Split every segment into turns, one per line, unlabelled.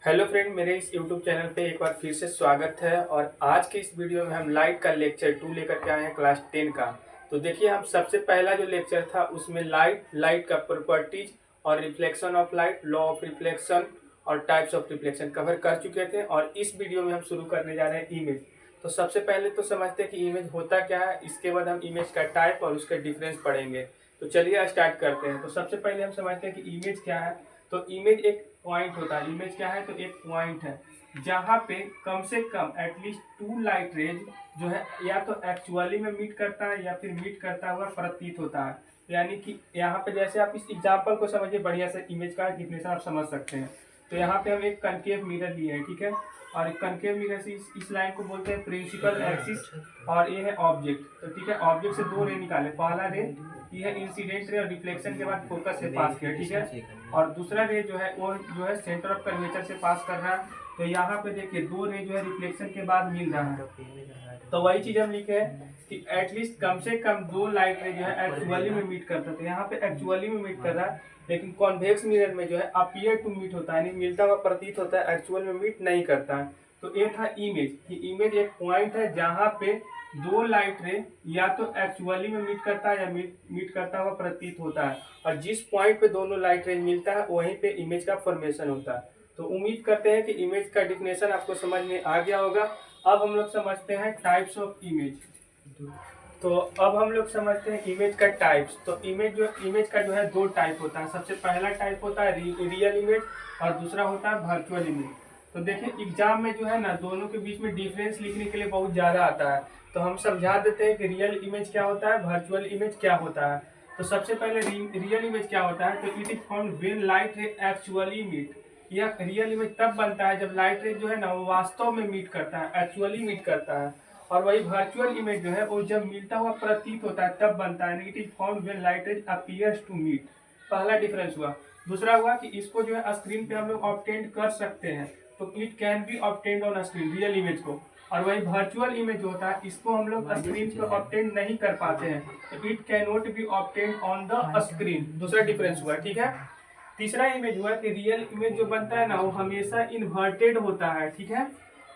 Hello friend, मेरे इस YouTube channel पे एक बार फिर से स्वागत है। और आज के इस वीडियो में हम लाइट का लेक्चर 2 लेकर के आए हैं क्लास 10 का। तो देखिए, हम सबसे पहला जो लेक्चर था उसमें लाइट का प्रॉपर्टीज और reflection of light, law of reflection और टाइप्स ऑफ रिफ्लेक्शन कवर कर चुके थे। और इस वीडियो में हम शुरू करने जा रहे हैं इमेज। तो सबसे पहले तो समझते हैं कि इमेज होता क्या है, इसके बाद हम इमेज का टाइप और उसका डिफरेंस पढ़ेंगे। तो चलिए स्टार्ट करते हैं। तो सबसे पहले हम समझते हैं कि इमेज क्या है। तो इमेज एक पॉइंट होता है। इमेज क्या है? तो एक पॉइंट है जहाँ पे कम से कम एटलीस्ट 2 लाइट रेज जो है या तो एक्चुअली में मीट करता है या फिर मीट करता हुआ प्रतीत होता है। यानी कि यहाँ पे जैसे आप इस एग्जांपल को समझिए, बढ़िया से इमेज का डिफिनेशन आप समझ सकते हैं। तो यहाँ पे हम एक कनकेव मिरर लिए हैं, ठीक है। और कनकेव मिरर से इस लाइन को बोलते हैं प्रिंसिपल एक्सिस, और ये है ऑब्जेक्ट। तो ठीक है, ऑब्जेक्ट से दो रे निकाले। पहला रे ये है इंसिडेंट रे और रिफ्लेक्शन के बाद फोकस से पास किया, ठीक है। और दूसरा रे जो है वो जो है सेंटर ऑफ कर्वेचर से पास कर रहा है। तो यहाँ पे देखिए दो रे जो है रिफ्लेक्शन के बाद मिल रहा है। तो वही चीज हम लिखे हैं कि एटलीस्ट कम से कम 2 लाइट रे जो है एक्चुअली में मीट करता है। तो यहाँ पे एक्चुअली में मीट कर रहा है, लेकिन कॉन्वेक्स मिरर में जो है अपीयर टू मीट होता है, यानी मिलता हुआ प्रतीत होता है, एक्चुअल में मीट नहीं करता है। तो ये था इमेज कि इमेज एक पॉइंट है जहाँ पे 2 लाइट रे या तो एक्चुअली में मीट करता है या मीट करता हुआ प्रतीत होता है। और जिस पॉइंट पे दोनों लाइट रे मिलता है वहीं पे इमेज का फॉर्मेशन होता है। तो उम्मीद करते हैं कि इमेज का डिफिनेशन आपको समझ में आ गया होगा। अब हम लोग समझते हैं टाइप्स ऑफ इमेज। तो अब हम लोग समझते हैं इमेज का टाइप्स। तो इमेज का जो है 2 टाइप होता है। सबसे पहला टाइप होता है रियल इमेज और दूसरा होता है वर्चुअल इमेज। तो देखिए, एग्जाम में जो है ना, दोनों के बीच में डिफरेंस लिखने के लिए बहुत ज़्यादा आता है। तो हम समझा देते हैं कि रियल इमेज क्या होता है, वर्चुअल इमेज क्या होता है। तो सबसे पहले रियल इमेज क्या होता है? तो it is found when light ray actually meet. यह रियल इमेज तब बनता है जब लाइट रे जो है ना वो वास्तव में मीट करता है, एक्चुअली मीट करता है। और वही वर्चुअल इमेज जो है वो जब मिलता हुआ प्रतीत होता है तब बनता है। It is found when light rays appears to meet. पहला डिफरेंस हुआ। दूसरा हुआ कि इसको जो है स्क्रीन पे हम लोग ऑब्टेन कर सकते हैं। तो it can be obtained on screen, real image को। और वही वर्चुअल इमेज जो होता है इसको हम लोग स्क्रीन पे ऑब्टेन नहीं कर पाते हैं। तो it can not be obtained on the screen. दूसरा डिफरेंस हुआ, ठीक है। तीसरा इमेज हुआ कि रियल इमेज जो बनता है ना वो हमेशा इन्वर्टेड होता है, ठीक है।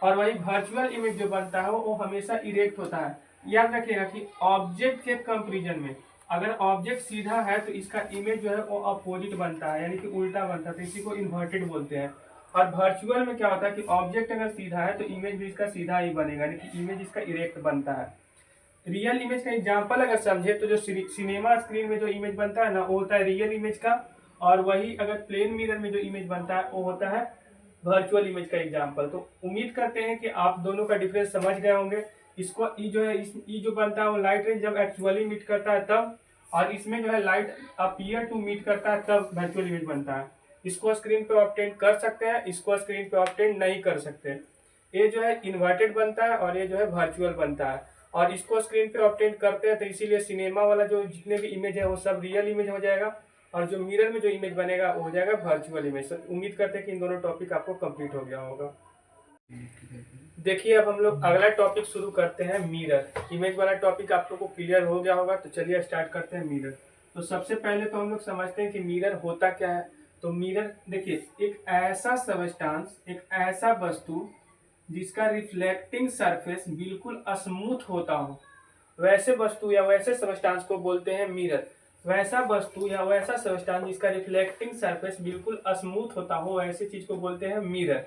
और वही वर्चुअल इमेज जो बनता है वो हमेशा इरेक्ट होता है। याद रखिएगा कि ऑब्जेक्ट के कंपैरिजन में अगर ऑब्जेक्ट सीधा है तो इसका इमेज जो है वो अपोजिट बनता है, यानी कि उल्टा बनता है। तो इसी को इन्वर्टेड बोलते हैं। और वर्चुअल में क्या होता है कि ऑब्जेक्ट अगर सीधा है तो इमेज भी इसका सीधा ही बनेगा, यानी कि इमेज इसका इरेक्ट बनता है। रियल इमेज का एग्जांपल अगर समझे तो जो सिनेमा स्क्रीन में जो इमेज बनता है ना वो होता है रियल इमेज का। और वही अगर प्लेन मिरर में जो इमेज बनता है वो होता है वर्चुअल इमेज का एग्जांपल। तो उम्मीद करते हैं कि आप दोनों का डिफरेंस समझ गए होंगे। इसको ई जो है ई जो बनता है वो लाइट रेंज जब एक्चुअली मीट करता है तब, और इसमें जो है लाइट अपीयर टू मीट करता है तब वर्चुअल इमेज बनता है। इसको स्क्रीन पे ऑब्टेन कर सकते हैं, इसको स्क्रीन पे ऑब्टेन नहीं कर सकते। ये जो है इन्वर्टेड बनता है और ये जो है वर्चुअल बनता है। और इसको स्क्रीन पे ऑब्टेन करते हैं तो इसीलिए सिनेमा वाला जो जितने भी इमेज है वो सब रियल इमेज हो जाएगा, और जो मिरर में जो इमेज बनेगा वो हो जाएगा वर्चुअल इमेज। तो उम्मीद करते हैं कि इन दोनों टॉपिक आपको कंप्लीट हो गया होगा। देखिए, अब हम लोग अगला टॉपिक शुरू करते हैं, मिरर। इमेज वाला टॉपिक आप लोग को क्लियर हो गया होगा। तो चलिए स्टार्ट करते हैं मिरर। तो सबसे पहले तो हम लोग समझते हैं कि मिरर होता क्या है। तो मिरर देखिए, एक ऐसा सबस्टांस, एक ऐसा वस्तु जिसका रिफ्लेक्टिंग सरफेस बिल्कुल स्मूथ होता हो, वैसे वस्तु या वैसे सबस्टांस को बोलते हैं मिरर। वैसा वस्तु या वैसा सबस्टांस जिसका रिफ्लेक्टिंग सरफेस बिल्कुल स्मूथ होता हो, ऐसी चीज को बोलते हैं मिरर।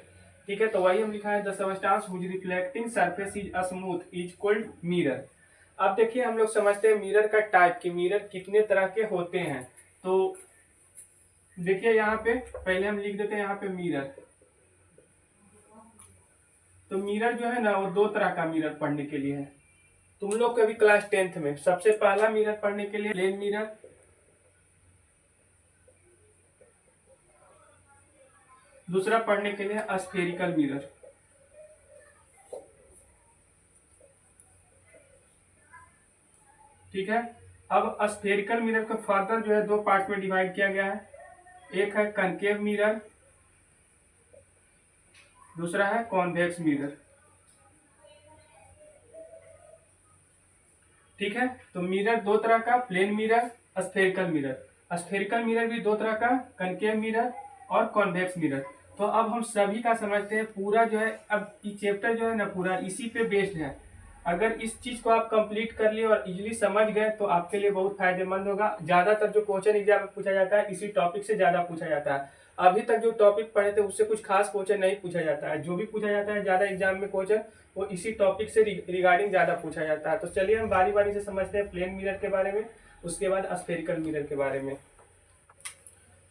ठीक है, तो वही हम लिखा है, the substance whose reflecting surface is smooth is called mirror. अब देखिए, हम लोग समझते हैं मिरर का टाइप कि मिरर कितने तरह के होते हैं। तो देखिए, यहाँ पे पहले हम लिख देते हैं यहाँ पे मिरर। तो मिरर जो है ना वो 2 तरह का मिरर पढ़ने के लिए है। तुम लोग के भी क्लास 10th में सबसे पहला मिरर पढ़ने के लिए प्लेन मिरर, दूसरा पढ़ने के लिए स्फेरिकल मिरर। ठीक है, अब स्फेरिकल मिरर को फर्दर जो है 2 पार्ट में डिवाइड किया गया है। एक है कनकेव मिरर, दूसरा है कॉन्वेक्स मिरर। ठीक है, तो मिरर 2 तरह का, plane mirror, spherical mirror. Spherical mirror भी 2 तरह का, कनकेव मिरर और कॉन्वेक्स मिरर। तो अब हम सभी का समझते हैं पूरा जो है, अब ये चैप्टर जो है ना पूरा इसी पे बेस्ड है। अगर इस चीज को आप कंप्लीट कर लिए और इजीली समझ गए तो आपके लिए बहुत फायदेमंद होगा। ज्यादातर जो क्वेश्चन एग्जाम में पूछा जाता है इसी टॉपिक से ज्यादा पूछा जाता है। अभी तक जो टॉपिक पढ़े थे उससे कुछ खास क्वेश्चन नहीं पूछा जाता है। जो भी पूछा जाता है ज्यादा एग्जाम में क्वेश्चन वो इसी टॉपिक से रिगार्डिंग ज्यादा पूछा जाता है। तो चलिए हम बारी बारी से समझते हैं प्लेन मिरर के बारे में, उसके बाद स्फेरिकल मिरर के बारे में।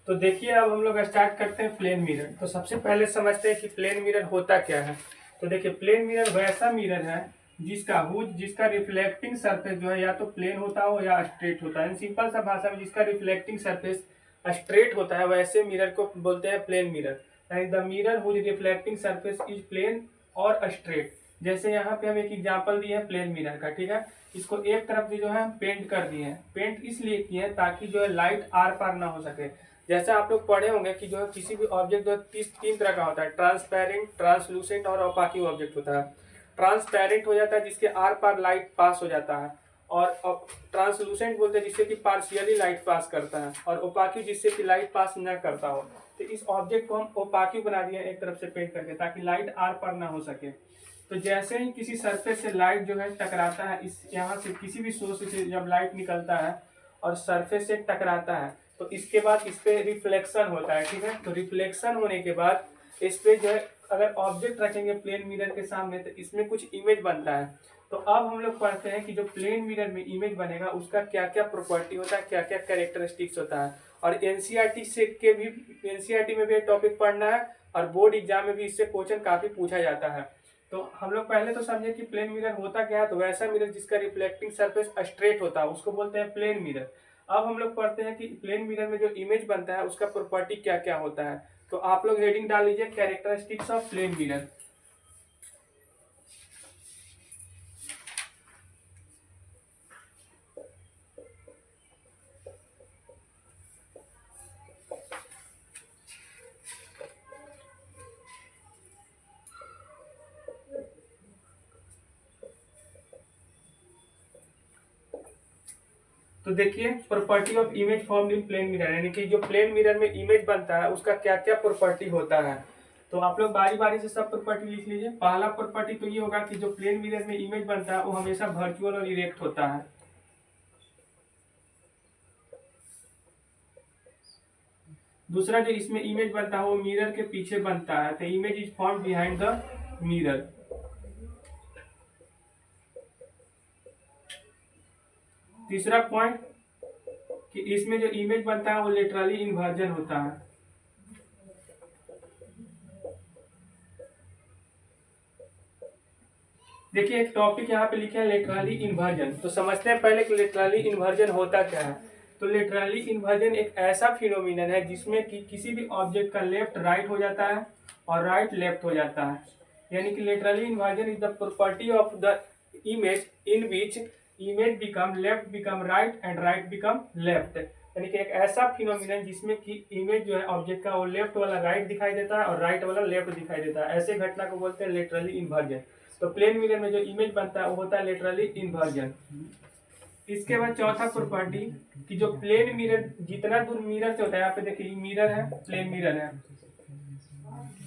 तो देखिए अब हम लोग स्टार्ट करते हैं प्लेन मिरर। तो सबसे पहले समझते हैं कि प्लेन मिरर होता क्या है। तो देखिए प्लेन मिरर वैसा मिरर है जिसका रिफ्लेक्टिंग सरफेस जो है या तो प्लेन होता हो या स्ट्रेट होता है। सिंपल सा भाषा में जिसका रिफ्लेक्टिंग सरफेस स्ट्रेट होता है वैसे मिरर को बोलते हैं प्लेन मिरर। यानी the mirror whose reflecting surface is plane और स्ट्रेट। जैसे यहाँ पे हम एक एग्जांपल दिए हैं प्लेन मिरर का, ठीक है। इसको एक तरफ से जो है हम पेंट कर दिए हैं। पेंट इसलिए किए हैं ताकि जो है लाइट आर पार ना हो सके। जैसे आप लोग पढ़े होंगे कि जो है किसी भी ऑब्जेक्ट जो है तीन तरह का होता है, ट्रांसपेरेंट, ट्रांसलूसेंट और ओपाकी ऑब्जेक्ट होता है। ट्रांसपेरेंट हो जाता है जिसके आर पार लाइट पास हो जाता है, और ट्रांसलूसेंट बोलते हैं जिससे कि पार्शियली लाइट पास करता है, और ओपाकी जिससे कि लाइट पास न करता हो। तो इस ऑब्जेक्ट को हम ओपाकी बना दिए एक तरफ से पेंट करके ताकि लाइट आर पार ना हो सके। तो जैसे ही किसी सरफेस से लाइट जो है टकराता है, इस यहाँ से किसी भी सोर्स से जब लाइट निकलता है और सरफेस से टकराता है तो इसके बाद इस पे रिफ्लेक्शन होता है, ठीक है। तो रिफ्लेक्शन होने के बाद इस पे जो है अगर ऑब्जेक्ट रखेंगे प्लेन मिरर के सामने तो इसमें कुछ इमेज बनता है। तो अब हम लोग पढ़ते हैं कि जो प्लेन मिरर में इमेज बनेगा उसका क्या क्या प्रॉपर्टी होता है, क्या क्या कैरेक्टरिस्टिक्स होता है। और एनसीईआरटी से के भी एनसीईआरटी में भी एक टॉपिक पढ़ना है और बोर्ड एग्जाम में भी इससे क्वेश्चन काफी पूछा जाता है। तो हम लोग पहले तो समझे कि प्लेन मिरर होता क्या है। तो वैसा मिरर जिसका रिफ्लेक्टिंग सरफेस स्ट्रेट होता है उसको बोलते हैं प्लेन मिरर। अब हम लोग पढ़ते हैं कि प्लेन मिरर में जो इमेज बनता है उसका प्रॉपर्टी क्या क्या होता है। तो आप लोग हेडिंग डाल लीजिए कैरेक्टरिस्टिक्स ऑफ प्लेन मिरर। तो देखिए property of image formed in plane mirror, यानी कि जो प्लेन मिरर में इमेज बनता है उसका क्या क्या प्रॉपर्टी होता है। तो आप लोग बारी बारी से सब प्रॉपर्टी लिख लीजिए। पहला प्रॉपर्टी तो ये होगा कि जो प्लेन मिरर में इमेज बनता है वो हमेशा वर्चुअल और इरेक्ट होता है। दूसरा जो इसमें इमेज बनता है वो मिरर के पीछे बनता है, तो image is form behind the mirror. तीसरा पॉइंट कि इसमें जो इमेज बनता है वो लेटरली इन्वर्जन होता है। देखिए एक टॉपिक यहाँ पे लिखे है लेटरली इन्वर्जन। तो समझते हैं पहले कि लेटरली इन्वर्जन होता क्या है। तो लेटरली इन्वर्जन एक ऐसा फिनोमिनन है जिसमें कि किसी भी ऑब्जेक्ट का लेफ्ट राइट हो जाता है और राइट लेफ्ट हो जाता है। यानी कि laterally inversion is the property of the image in which image become left become right and right become left. यानी कि एक ऐसा फिनोमिनन जिसमें कि इमेज जो है ऑब्जेक्ट का वो लेफ्ट वाला राइट दिखाई देता है और राइट वाला लेफ्ट दिखाई देता है। ऐसे घटना को बोलते हैं लेटरली इन्वर्जन। तो प्लेन मिरर में जो इमेज बनता है वो होता है लेटरली इन्वर्जन। इसके बाद चौथा प्रॉपर्टी कि जो प्लेन मिरर जितना दूर मिरर से होता है, यहाँ पे देखिए मिरर है, प्लेन मिरर है,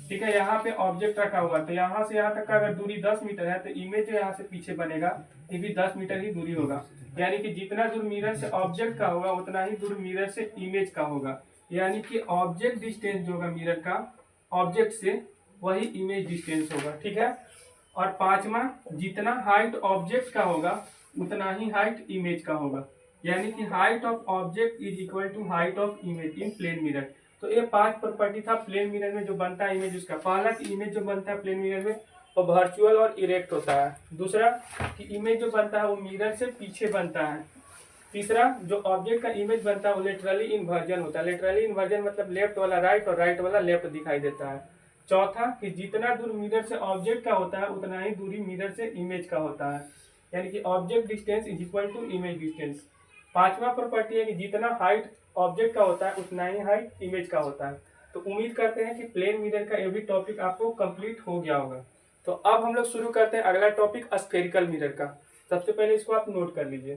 ठीक है। यहाँ पे ऑब्जेक्ट रखा हुआ तो यहाँ से यहाँ तक का अगर दूरी 10 मीटर है तो इमेज जो यहाँ से पीछे बनेगा ये भी 10 मीटर ही दूरी होगा। यानी कि जितना दूर मिरर से ऑब्जेक्ट का होगा उतना ही दूर मिरर से इमेज का होगा। यानी कि ऑब्जेक्ट डिस्टेंस जो होगा मिरर का ऑब्जेक्ट से वही इमेज डिस्टेंस होगा, ठीक है। और पांचवा जितना हाइट ऑब्जेक्ट का होगा उतना ही हाइट इमेज का होगा। यानी कि height of object is equal to height of image in plane mirror. तो ये पांच प्रॉपर्टी था प्लेन मिरर में जो बनता है इमेज उसका। पहला कि इमेज जो बनता है प्लेन मिरर में वो वर्चुअल और इरेक्ट होता है। दूसरा कि इमेज जो बनता है वो मिरर से पीछे बनता है। तीसरा जो ऑब्जेक्ट का इमेज बनता है वो लेटरली इन्वर्जन होता है। लेटरली इन्वर्जन मतलब लेफ्ट वाला राइट और राइट वाला लेफ्ट दिखाई देता है। चौथा कि जितना दूर मिरर से ऑब्जेक्ट का होता है उतना ही दूरी मिरर से इमेज का होता है। यानी कि object distance is equal to image distance. पांचवा प्रॉपर्टी है कि जितना हाइट ऑब्जेक्ट का होता है उतना ही हाइट इमेज का होता है। तो उम्मीद करते हैं कि प्लेन मिरर का ये भी टॉपिक आपको कंप्लीट हो गया होगा। तो अब हम लोग शुरू करते हैं अगला टॉपिक स्फेरिकल मिरर का। सबसे पहले इसको आप नोट कर लीजिए।